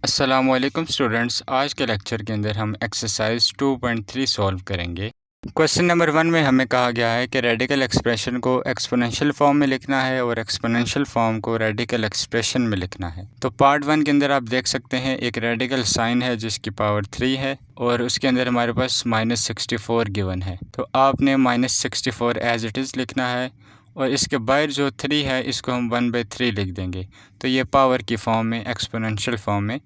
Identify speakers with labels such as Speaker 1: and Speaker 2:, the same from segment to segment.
Speaker 1: अस्सलामुअलैकुम स्टूडेंट्स, आज के लेक्चर के अंदर हम एक्सरसाइज 2.3 सॉल्व करेंगे। क्वेश्चन नंबर 1 में हमें कहा गया है कि रेडिकल एक्सप्रेशन को एक्सपोनेंशियल फॉर्म में लिखना है और एक्सपोनेंशियल फॉर्म को रेडिकल एक्सप्रेशन में लिखना है। तो पार्ट 1 के अंदर आप देख सकते हैं एक रेडिकल साइन है जिसकी पावर 3 है और उसके अंदर हमारे पास -64 गिवन है। तो आपने -64 एज इट इज़ लिखना है और इसके बाहर जो 3 है इसको हम 1/3 लिख देंगे। तो ये पावर की फॉर्म में, एक्सपोनेंशियल फॉर्म में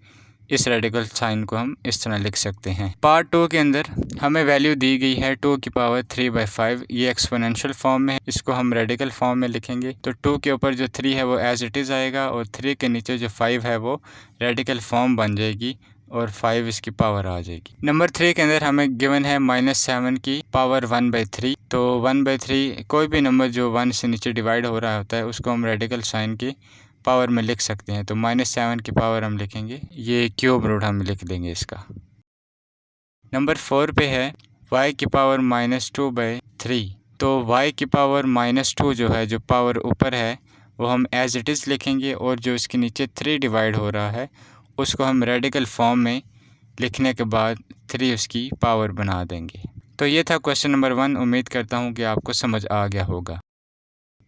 Speaker 1: इस रेडिकल साइन को हम इस तरह लिख सकते हैं। पार्ट 2 के अंदर हमें वैल्यू दी गई है 2 की पावर 3/5। ये एक्सपोनेंशियल फॉर्म में है, इसको हम रेडिकल फॉर्म में लिखेंगे। तो 2 के ऊपर जो 3 है वो एज इट इज़ आएगा और 3 के नीचे जो 5 है वो रेडिकल फॉर्म बन जाएगी और 5 इसकी पावर आ जाएगी। नंबर 3 के अंदर हमें गिवन है -7 की पावर 1/3। तो 1/3 कोई भी नंबर जो 1 से नीचे डिवाइड हो रहा होता है उसको हम रेडिकल साइन की पावर में लिख सकते हैं। तो -7 की पावर हम लिखेंगे, ये क्यूब रूट हम लिख देंगे इसका। नंबर 4 पे है y की पावर -2/3। तो y की पावर -2 जो है, जो पावर ऊपर है वो हम एज इट इज़ लिखेंगे और जो इसके नीचे 3 डिवाइड हो रहा है उसको हम रेडिकल फॉर्म में लिखने के बाद 3 उसकी पावर बना देंगे। तो ये था क्वेश्चन नंबर 1। उम्मीद करता हूँ कि आपको समझ आ गया होगा।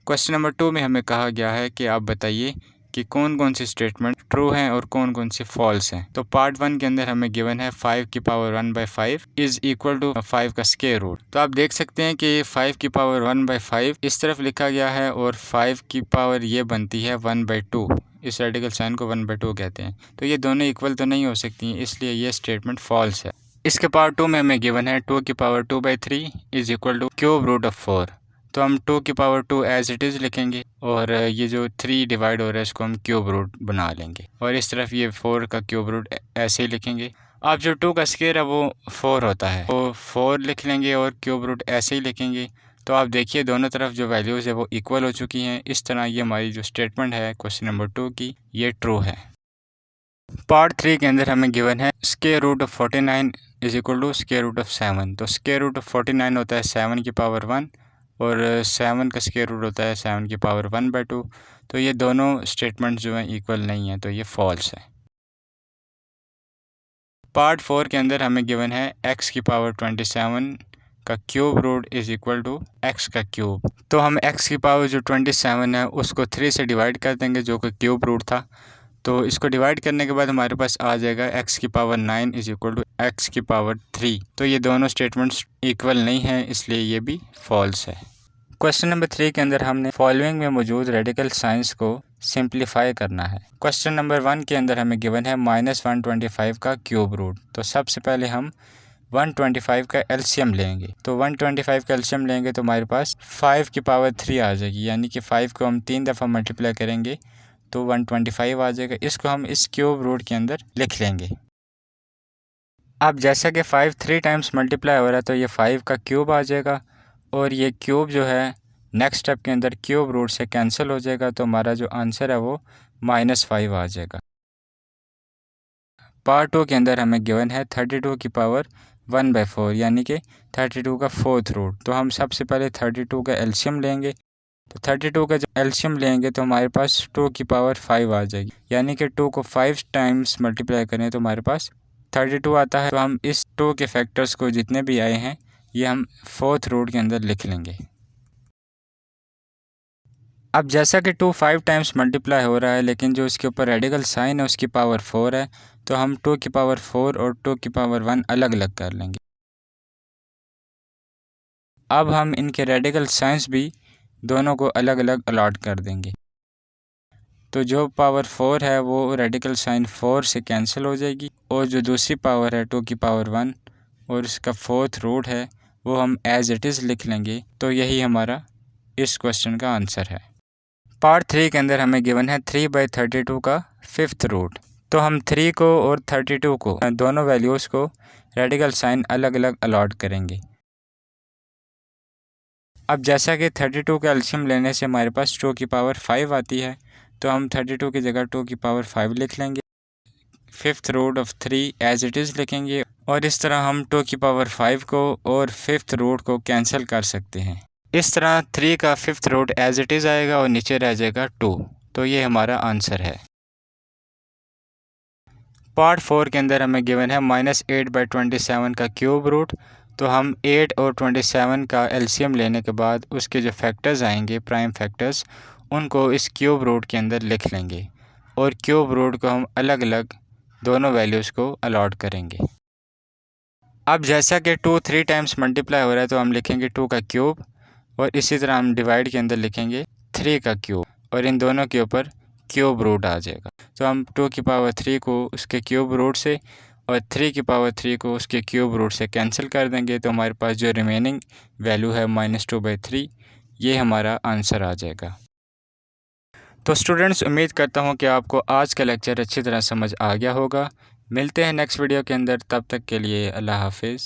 Speaker 1: क्वेश्चन नंबर 2 में हमें कहा गया है कि आप बताइए कि कौन कौन सी स्टेटमेंट ट्रू हैं और कौन कौन सी फॉल्स हैं। तो पार्ट 1 के अंदर हमें गिवन है 5 की पावर 1/5 इज़ इक्वल टू 5 का स्क्वायर रूट। तो आप देख सकते हैं कि 5 की पावर 1/5 इस तरफ लिखा गया है और 5 की पावर ये बनती है 1/2। इस रेडिकल साइन को 1/2 कहते हैं। तो ये दोनों इक्वल तो नहीं हो सकती हैं, इसलिए ये स्टेटमेंट फॉल्स है। इसके पार्ट 2 में हमें गिवन है 2 की power 2/3 is equal to cube root of 4। तो हम 2 की पावर 2 एज इट इज़ लिखेंगे और ये जो 3 डिवाइड हो रहा है इसको हम क्यूब रूट बना लेंगे और इस तरफ ये 4 का क्यूब रूट ऐसे ही लिखेंगे। अब जो 2 का स्क्वायर है वो 4 होता है, तो 4 लिख लेंगे और क्यूब रूट ऐसे ही लिखेंगे। तो आप देखिए दोनों तरफ जो वैल्यूज़ है वो इक्वल हो चुकी हैं। इस तरह ये हमारी जो स्टेटमेंट है क्वेश्चन नंबर 2 की, ये ट्रू है। पार्ट 3 के अंदर हमें गिवन है square root of 49 is equal to square root of 7। तो स्क्वायर रूट ऑफ 49 होता है 7 की पावर 1 और 7 का स्क्वायर रूट होता है 7 की पावर 1/2। तो ये दोनों स्टेटमेंट जो हैं इक्वल नहीं है, तो ये फॉल्स है। पार्ट 4 के अंदर हमें गिवन है x की पावर 27 का cube root is equal to x का क्यूब। तो हम x की पावर जो 27 है उसको 3 से डिवाइड कर देंगे जो कि क्यूब रूट था। तो इसको डिवाइड करने के बाद हमारे पास आ जाएगा x की power 9 is equal to x की पावर 3। तो ये दोनों स्टेटमेंट्स इक्वल नहीं हैं, इसलिए ये भी फॉल्स है। क्वेश्चन नंबर 3 के अंदर हमने फॉलोइंग में मौजूद रेडिकल साइंस को सिंप्लीफाई करना है। क्वेश्चन नंबर 1 के अंदर हमें गिवन है -125 का क्यूब रूट। तो सबसे पहले हम 125 का एलसीएम लेंगे। तो 125 का एलसीएम लेंगे तो हमारे पास 5 की पावर 3 आ जाएगी, यानी कि 5 को हम 3 दफ़ा मल्टीप्लाई करेंगे तो 125 आ जाएगा। इसको हम इस क्यूब रूट के अंदर लिख लेंगे। अब जैसा कि 5 3 टाइम्स मल्टीप्लाई हो रहा है तो ये 5 का क्यूब आ जाएगा और ये क्यूब जो है नेक्स्ट स्टेप के अंदर क्यूब रूट से कैंसिल हो जाएगा। तो हमारा जो आंसर है वो -5 आ जाएगा। पार्ट 2 के अंदर हमें गिवन है 32 की पावर 1/4 यानी कि 32 का 4th रूट। तो हम सबसे पहले 32 का एलसीएम लेंगे। तो 32 का जब एलसीएम लेंगे तो हमारे पास 2 की पावर 5 आ जाएगी, यानी कि 2 को 5 टाइम्स मल्टीप्लाई करें तो हमारे पास 32 आता है। तो हम इस 2 के फैक्टर्स को जितने भी आए हैं ये हम 4th रूट के अंदर लिख लेंगे। अब जैसा कि 2 5 टाइम्स मल्टीप्लाई हो रहा है लेकिन जो इसके ऊपर रेडिकल साइन है उसकी पावर 4 है, तो हम 2 की पावर 4 और 2 की पावर 1 अलग अलग कर लेंगे। अब हम इनके रेडिकल साइंस भी दोनों को अलग अलग अलॉट कर देंगे। तो जो पावर 4 है वो रेडिकल साइन 4 से कैंसिल हो जाएगी और जो दूसरी पावर है 2 की पावर 1 और इसका 4th रूट है वो हम एज इट इज़ लिख लेंगे। तो यही हमारा इस क्वेश्चन का आंसर है। पार्ट 3 के अंदर हमें गिवन है 3/32 का 5th रूट। तो हम 3 को और 32 को, दोनों वैल्यूज़ को रेडिकल साइन अलग अलग अलॉट करेंगे। अब जैसा कि 32 का एलसीएम लेने से हमारे पास 2 की पावर 5 आती है, तो हम 32 की जगह 2 की पावर 5 लिख लेंगे। 5th root of 3 as it is लिखेंगे और इस तरह हम 2 की पावर 5 को और 5th रूट को कैंसिल कर सकते हैं। इस तरह 3 का 5th root as it is आएगा और नीचे रह जाएगा 2। तो ये हमारा आंसर है। पार्ट 4 के अंदर हमें गिवन है -8/27 का क्यूब रूट। तो हम 8 और 27 का एलसीएम लेने के बाद उसके जो फैक्टर्स आएंगे प्राइम फैक्टर्स, उनको इस क्यूब रूट के अंदर लिख लेंगे और क्यूब रूट को हम अलग अलग दोनों वैल्यूज़ को अलॉट करेंगे। अब जैसा कि 2 3 टाइम्स मल्टीप्लाई हो रहा है तो हम लिखेंगे 2 का क्यूब, और इसी तरह हम डिवाइड के अंदर लिखेंगे 3 का क्यूब, और इन दोनों के ऊपर क्यूब रूट आ जाएगा। तो हम 2 की पावर 3 को उसके क्यूब रूट से और 3 की पावर 3 को उसके क्यूब रूट से कैंसिल कर देंगे, तो हमारे पास जो रिमेनिंग वैल्यू है -2/3, ये हमारा आंसर आ जाएगा। तो स्टूडेंट्स, उम्मीद करता हूँ कि आपको आज का लेक्चर अच्छी तरह समझ आ गया होगा। मिलते हैं नेक्स्ट वीडियो के अंदर, तब तक के लिए अल्लाह हाफिज़।